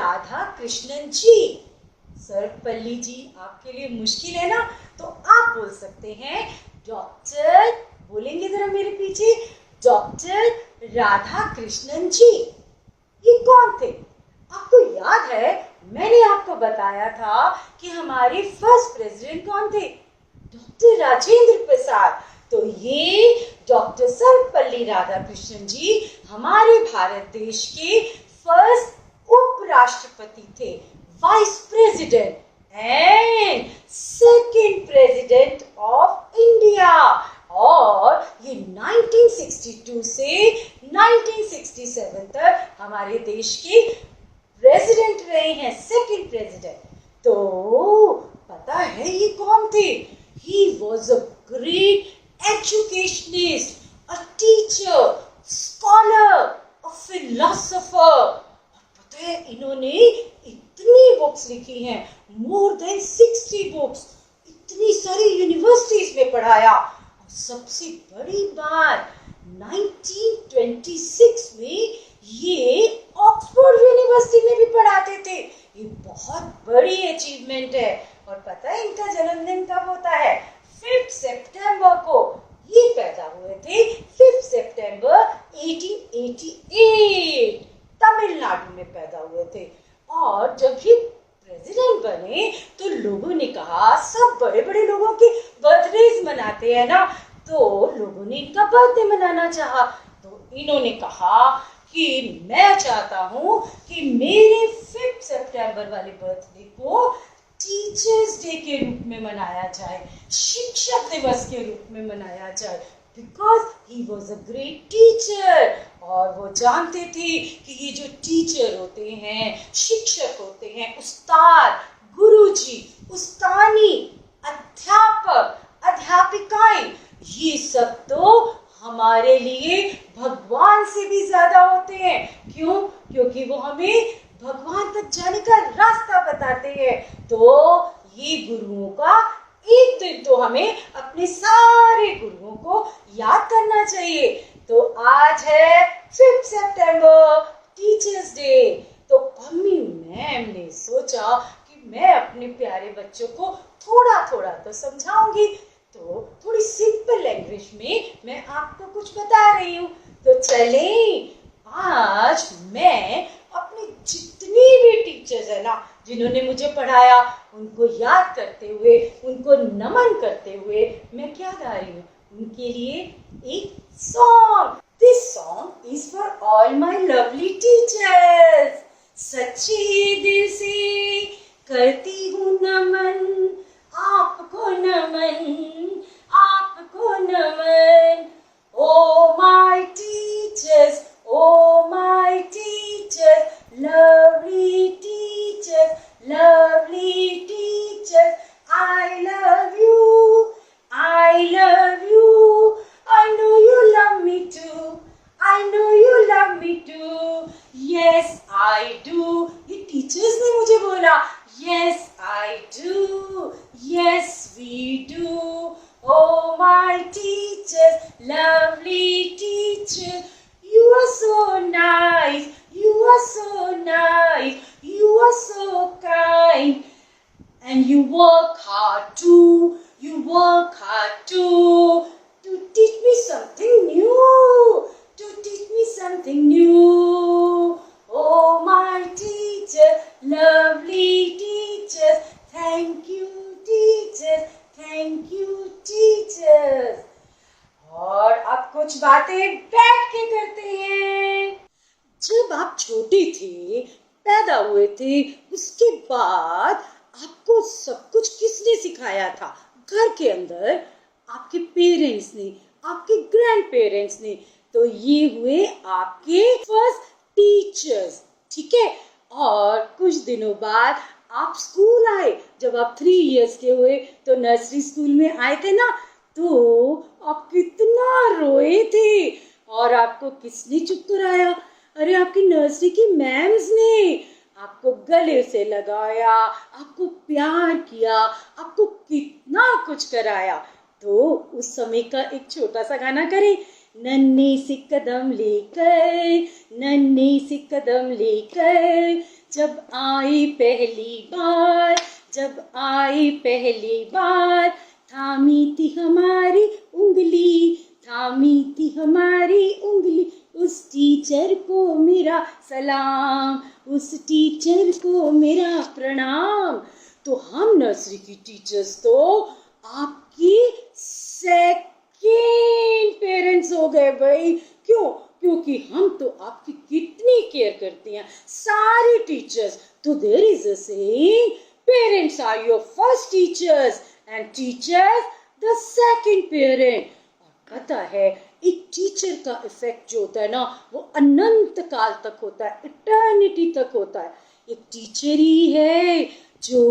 राधा कृष्णन जी। सर्वपल्ली जी आपके लिए मुश्किल है ना, तो आप बोल सकते हैं डॉक्टर, बोलेंगे जरा मेरे पीछे, डॉक्टर राधा कृष्णन जी। ये कौन थे? आपको याद है मैंने आपको बताया था कि हमारे फर्स्ट प्रेसिडेंट कौन थे? डॉक्टर राजेंद्र प्रसाद। तो ये डॉक्टर सर्वपल्ली राधाकृष्णन जी हमारे भारत देश के फर्स्ट उपराष्ट्रपति थे, vice president and second president of India. और ये 1962 से 1967 तक हमारे देश के प्रेसिडेंट रहे हैं, सेकंड प्रेसिडेंट। तो पता है ये कौन थे? He was a great educationist, a teacher, scholar, a philosopher। और पता है इन्होंने इतनी बुक्स लिखी हैं, more than 60 बुक्स, इतनी सारी यूनिवर्सिटीज में पढ़ाया। और सबसे बड़ी बात 1926 में ये ऑक्सफोर्ड यूनिवर्सिटी में भी पढ़ाते थे। ये बहुत बड़ी अचीवमेंट है। और पता है इनका जन्मदिन कब होता है? 5 सितंबर को। ये पैदा हुए थे 5 सितंबर 1888, तमिलनाडु में पैदा हुए थे। और जब ये प्रेसिडेंट बने तो लोगों ने कहा, सब बड़े बड़े लोगों के बर्थडे मनाते हैं ना, तो लोगों ने इनका बर्थडे मनाना चाहा। तो इन्होंने कहा कि मैं चाहता हूं कि मेरे 5 सितंबर वाले बर्थडे को टीचर्स डे के रूप में मनाया जाए, शिक्षक दिवस के रूप में मनाया जाए, because he was a great teacher. और वो जानते थे कि ये जो टीचर होते हैं, शिक्षक होते हैं, उस्ताद, गुरुजी, उस्तानी, अध्यापक, अध्यापिकाएं, ये सब तो हमारे लिए भगवान से भी ज्यादा होते हैं। क्यों? क्योंकि वो हमें भगवान तक जाने का रास्ता बताते हैं। तो ये गुरुओं का एक दिन तो हमें अपने सारे गुरुओं को याद करना चाहिए। तो आज है 5 सितंबर, टीचर्स डे। तो मम्मी मैम ने सोचा कि मैं अपने प्यारे बच्चों को थोड़ा थोड़ा तो समझाऊंगी, तो थोड़ी सिंपल लैंग्वेज में मैं आपको कुछ बता रही हूँ। तो चलें, आज मैं अपने जितनी भी टीचर्स है ना जिन्होंने मुझे पढ़ाया, उनको याद करते हुए, उनको नमन करते हुए मैं क्या गा रही हूँ? उनके लिए एक song. This song is for all my lovely teachers. सच्चे दिल से करती हूँ नमन, आपको नमन, आपको नमन। Oh my teachers, oh my teachers, lovely teachers, lovely teachers, I love you, I love you, I know you love me too, I know you love me too, yes I do। ये teachers ने मुझे बोला, yes I do, yes we do। Oh my teachers, lovely teachers, you are so nice, you are so nice, you are so kind, and you work hard too, you work hard too, to teach me something new, to teach me something new। Oh my teachers, lovely teachers, thank you teachers, thank you teachers। और अब कुछ बातें बैठ के करते हैं। जब आप छोटे थे, पैदा हुए थे, उसके बाद आपको सब कुछ किसने सिखाया था? घर के अंदर आपके पेरेंट्स ने, आपके ग्रैंड पेरेंट्स ने। तो ये हुए आपके फर्स्ट टीचर्स, ठीक है। और कुछ दिनों बाद आप स्कूल आए। जब आप 3 इयर्स के हुए तो नर्सरी स्कूल में आए थे ना, तो आप कितना रोए थे। और आपको किसने चुप कराया? अरे आपकी नर्सरी की मैम्स ने आपको गले से लगाया, आपको प्यार किया, आपको कितना कुछ कराया। तो उस समय का एक छोटा सा गाना करें। नन्हे से कदम लेकर, नन्हे से कदम लेकर जब आई पहली बार, जब आई पहली बार, थामी थी हमारी उंगली, थामी थी हमारी उंगली, उस टीचर को मेरा सलाम, उस टीचर को मेरा प्रणाम। तो हम नर्सरी की टीचर्स तो आपकी सेकेंड पेरेंट्स हो गए भाई। क्यों? क्योंकि हम तो आपकी कितनी केयर करते हैं सारी टीचर्स। तो there is a saying, parents are your first teachers and teachers the second parent. और पता है एक टीचर का इफेक्ट जो होता है ना, वो अनंत काल तक होता है, इटर्निटी तक होता है। एक टीचर ही है जो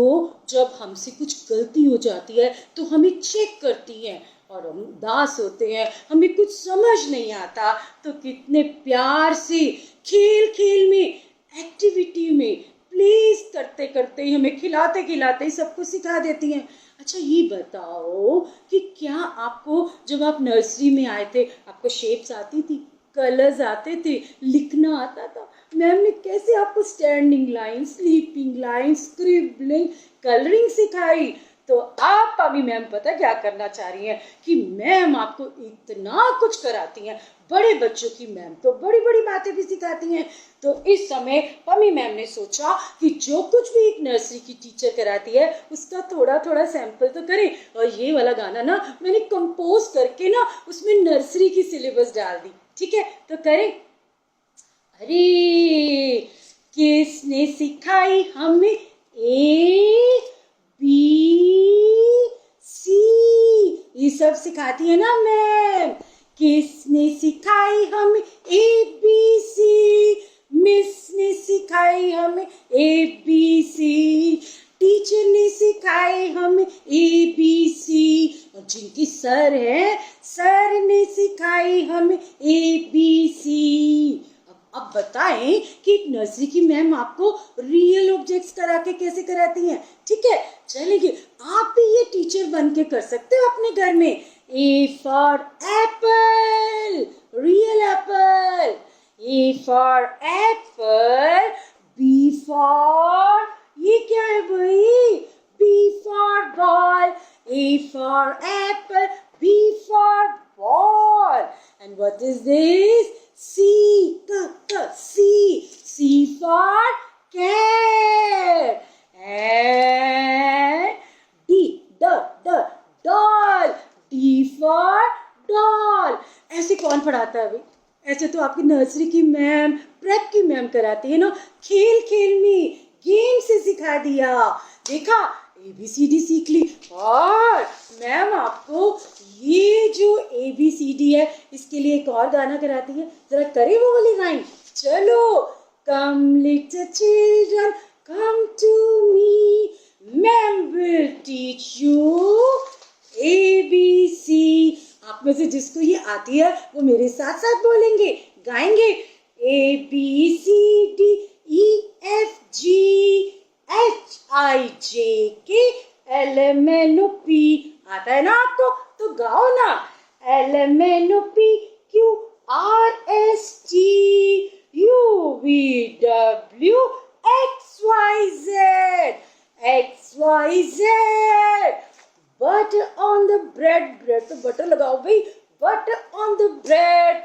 जब हमसे कुछ गलती हो जाती है तो हमें चेक करती है, और हम उदास होते हैं, हमें कुछ समझ नहीं आता, तो कितने प्यार से खेल खेल में, एक्टिविटी में, प्लीज करते करते ही, हमें खिलाते खिलाते ही सब कुछ सिखा देती हैं। अच्छा ये बताओ कि क्या आपको जब आप नर्सरी में आए थे आपको शेप्स आती थी, कलर्स आते थे, लिखना आता था? मैम ने कैसे आपको standing line, sleeping line, scribbling, colouring सिखाई? तो आप अभी मैम पता क्या करना चाह रही हैं कि मैम आपको इतना कुछ कराती हैं, बड़े बच्चों की मैम तो बड़ी बड़ी बातें भी सिखाती हैं। तो इस समय पमी मैम ने सोचा कि जो कुछ भी एक नर्सरी की टीचर कराती है उसका थोड़ा थोड़ा सैंपल तो करें। और ये वाला गाना ना मैंने कंपोज करके ना उसमें नर्सरी की सिलेबस डाल दी। ठीक है, तो करें। अरे किसने सिखाई हमें ए बी सी, ये सब सिखाती है ना मैम। किसने सिखाई हमें ए बी सी? मिस ने सिखाई हमें ए बी सी, टीचर ने सिखाई हमें ए बी सी, और जिनकी सर है सर ने सिखाई हमें ए बी सी। अब बताएं कि एक नर्सरी की मैम आपको रियल ऑब्जेक्ट्स करा के कैसे कराती हैं। ठीक है, चलिए आप भी ये टीचर बन के कर सकते हो अपने घर में। A for apple, real apple. A for apple, B for, ये क्या है भाई? B for ball. A for apple, B for ball. And what is this? C, C, C for cat. And D, doll, D for doll. ऐसे कौन पढ़ाता है अभी? ऐसे तो आपकी नर्सरी की मैम, प्रेप की मैम कराती है ना, खेल खेल में, गेम से सिखा दिया। देखा, ABCD सीख ली। और मैम आपको ये जो ABCD है इसके लिए एक और गाना कराती है, जरा करें वो वाली लाइन। चलो, come little children come to me, ma'am will teach you ABC। आप में से जिसको ये आती है वो मेरे साथ साथ बोलेंगे, गाएंगे। ABCDEFG HIJK LMNOP। आता है ना आपको? तो गाओ ना। LMNOP QRST UVW XYZ XYZ। Butter on the bread, bread तो बटर लगाओ भाई, butter on the bread।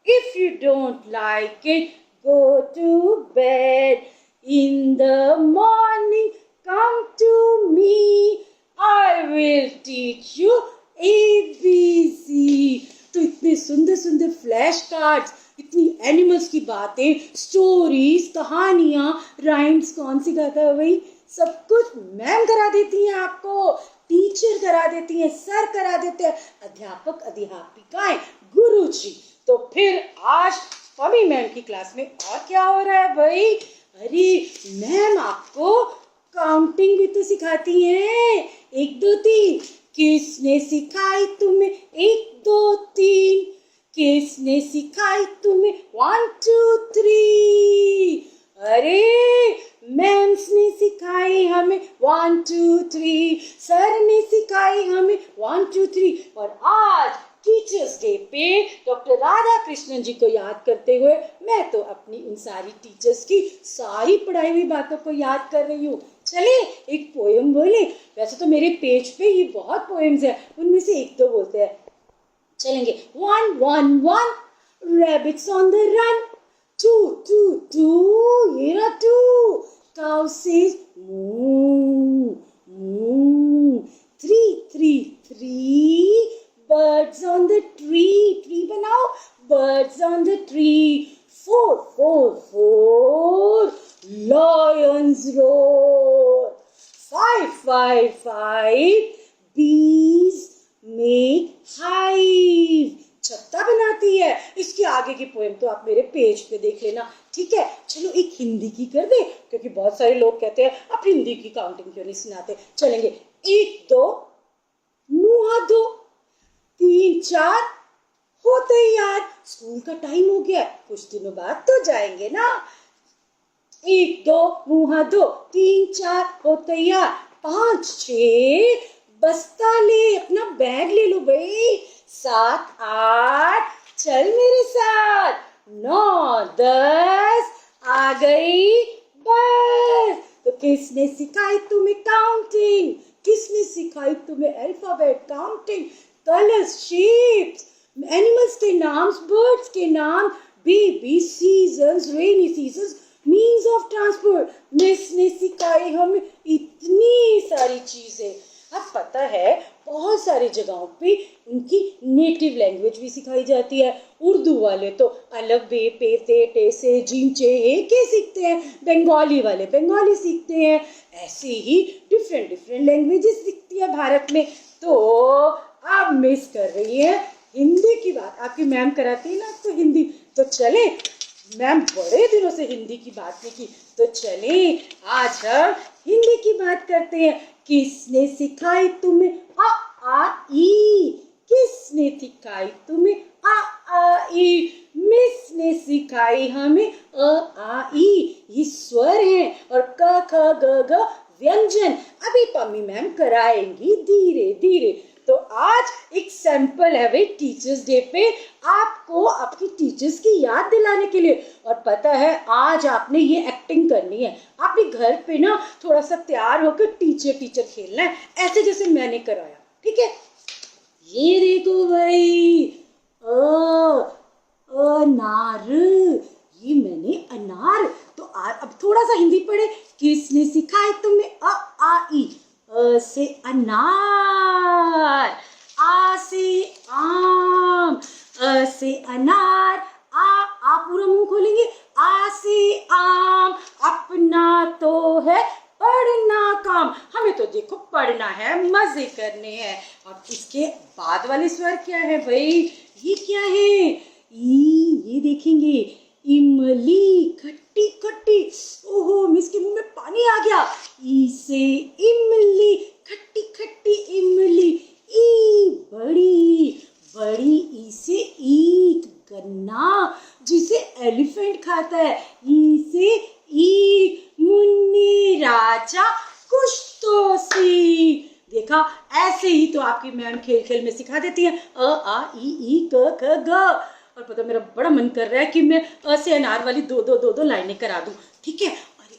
If you don't like it, go to bed। In the morning, come to me, I will teach you ABC। तो इतने सुंदर सुंदर flash cards, इतनी animals की बातें, स्टोरीज, कहानियां, राइम्स कौन सिखाता है भाई? सब कुछ मैम करा देती हैं आपको, टीचर करा देती हैं, सर करा देते हैं, अध्यापक अध्यापिकाएं, गुरुजी। तो फिर आज पमी मैम की क्लास में और क्या हो रहा है भाई? अरे मैम आपको काउंटिंग भी तो सिखाती हैं, 1 2 3। किसने सिखाई तुम्हें 1 2 3? किसने सिखाई तुम्हें 1 2 3? अरे मैम्स ने सिखाई हमें 1 2 3, सर ने सिखाई हमें 1 2 3। और आज टीचर्स डे पे डॉक्टर राधा कृष्णन जी को याद करते हुए मैं तो अपनी उन सारी टीचर्स की सारी पढ़ाई हुई बातों को याद कर रही हूँ। चले एक पोएम बोले। वैसे तो मेरे पेज पे ये बहुत पोएम्स है, उनमें से एक दो बोलते हैं। चलेंगे। 1 1 1 rabbits on the run, 2 2 2 ये रहा 2 cow says moo moo, 3 3 3 birds on the tree बनाओ, birds on the tree, 4 4 4 lions roar, 5 5 5 bees make hive, छत्ता बनाती है। इसके आगे की पोएम तो आप मेरे पेज पे देख लेना, ठीक है। चलो एक हिंदी की कर दे, क्योंकि बहुत सारे लोग कहते हैं आप हिंदी की काउंटिंग क्यों नहीं सुनाते। चलेंगे। 1 2 मुंह हाथ धो, 3 4 हो तैयार, स्कूल का टाइम हो गया, कुछ दिनों बाद तो जाएंगे ना। 1 2 मुंह हाथ धो, 3 4 हो तैयार, 5 6 बस्ता ले, अपना बैग ले लो भाई, 7 8 चल मेरे साथ, 9 10 आ गई बस। तो किसने सिखाई तुम्हें काउंटिंग, किसने सिखाई तुम्हें alphabet counting, colours shapes, animals के नाम, बर्ड्स के नाम, baby seasons, rainy seasons, means of transport. Miss ने सिखाई हमें इतनी सारी चीजें। अब पता है बहुत सारी जगहों पे उनकी नेटिव लैंग्वेज भी सिखाई जाती है। उर्दू वाले तो अलग बे पे ते टे से जिम चे एक ही सीखते हैं, बंगाली वाले बंगाली सीखते हैं, ऐसे ही डिफरेंट डिफरेंट लैंग्वेजेस सीखती है भारत में। तो आप मिस कर रही है हिंदी की बात, आपकी मैम कराती है ना तो हिंदी। तो चले, मैम बड़े दिनों से हिंदी की बात नहीं की, तो चले आज हम हिंदी की बात करते हैं। किसने सिखाई तुम्हें आ ई, किसने सिखाई तुम्हें आ ई, मिस ने सिखाई हमें आ ई, ये स्वर है, और क ख ग घ व्यंजन अभी पम्मी मैम कराएंगी धीरे धीरे। तो आज एक सैंपल है भाई टीचर्स डे पे आपको आपकी टीचर्स की याद दिलाने के लिए। और पता है आज आपने ये एक्टिंग करनी है, आपने घर पे ना थोड़ा सा तैयार होकर टीचर टीचर खेलना है, ऐसे जैसे मैंने कराया, ठीक है। ये देखो भाई अनार, ये मैंने अनार। तो अब थोड़ा सा हिंदी पढ़े। किसने सिखाई तुम्हें आ ई, अ से अनार, आ से आम, अ से अनार, आ पूरा मुंह खोलेंगे, आ से आम, अपना तो है पढ़ना काम, हमें तो देखो पढ़ना है, मजे करने हैं। अब इसके बाद वाले स्वर क्या है भाई, ये क्या है, ये देखेंगे, इमली, खट्टी खट्टी, ओहो मिस के मुंह में पानी आ गया। ई से इमली, खट्टी खट्टी इमली, ई बड़ी बड़ी, ई से ईख, गन्ना जिसे एलिफेंट खाता है, ई से ईख, मुन्नी राजा कुछ तो सीख। देखा, ऐसे ही तो आपकी मैम खेल खेल में सिखा देती है, अ आ ई क ख ग। और पता मेरा बड़ा मन कर रहा है कि मैं अ से अनार वाली दो लाइनें करा दूं, ठीक है। अरे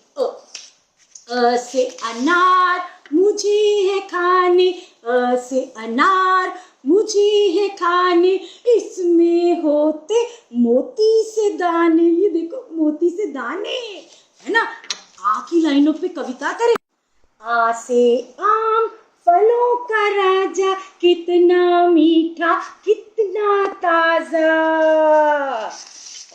से अनार मुझे है खाने, अ से अनार मुझे है खाने, इसमें होते मोती से दाने, ये देखो मोती से दाने, है ना। अब आ की लाइनों पे कविता करें। आ से आम, फलों का राजा, कितना मीठा कितना ताजा।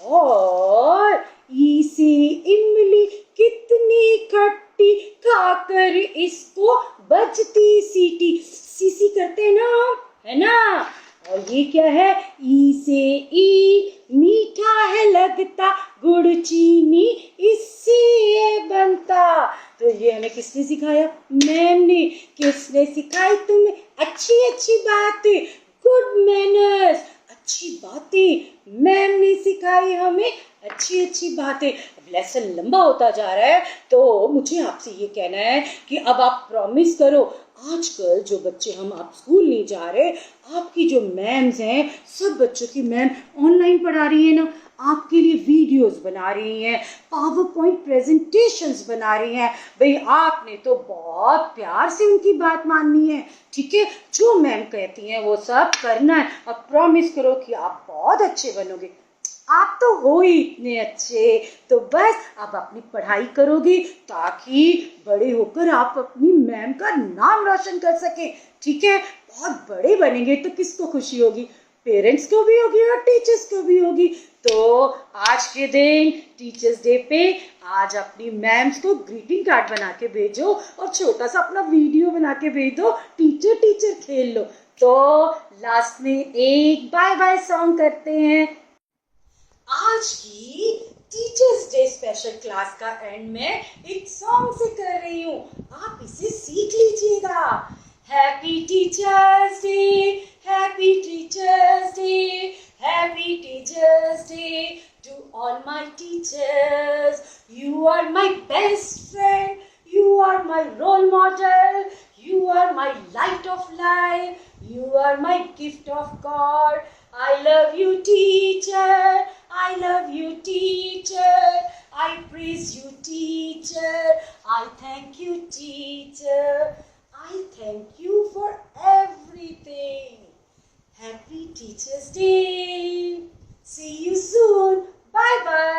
और ई से इमली, कितनी खट्टी, खाकर इसको बजती सीटी, सीसी करते हैं ना, है ना। और ये क्या है, ई से ई, मीठा है लगता, गुड़ चीनी इससे ये बनता। तो ये हमें किसने सिखाया, मैम ने। किसने सिखाई तुम्हें अच्छी अच्छी बातें, गुड मैनर्स, अच्छी बातें, मैम ने सिखाई हमें अच्छी अच्छी बातें। अब लेसन लंबा होता जा रहा है, तो मुझे आपसे ये कहना है कि अब आप प्रॉमिस करो आजकल जो बच्चे हम आप स्कूल नहीं जा रहे, आपकी जो मैम्स हैं, सब बच्चों की मैम ऑनलाइन पढ़ा रही है ना, आपके लिए वीडियोस बना रही हैं, पावर पॉइंट प्रेजेंटेशंस बना रही हैं। भाई आपने तो बहुत प्यार से उनकी बात माननी है, ठीक है? जो मैम कहती हैं वो सब करना है और प्रॉमिस करो कि आप बहुत अच्छे बनोगे। आप तो हो ही इतने अच्छे, तो बस आप अपनी पढ़ाई करोगे ताकि बड़े होकर आप अपनी मैम का नाम रोशन कर सके, ठीक है? बहुत बड़े बनेंगे तो किसको खुशी होगी? पेरेंट्स को भी होगी और टीचर्स को भी होगी। तो आज के दिन टीचर्स डे पे आज अपनी मैम्स को ग्रीटिंग कार्ड बना के भेजो और छोटा सा अपना वीडियो बना के भेज दो, टीचर टीचर खेल लो। तो लास्ट में एक बाय बाय सॉन्ग करते हैं। आज की टीचर्स डे स्पेशल क्लास का एंड में एक सॉन्ग से कर रही हूँ, आप इसे सीख लीजिएगा। Happy teachers day, happy teachers day, happy teachers day to all my teachers. You are my best friend, you are my role model, you are my light of life, you are my gift of God. I love you teacher, I love you teacher, I praise you teacher, I thank you teacher, I thank you for everything. Happy Teachers Day. See you soon. Bye bye.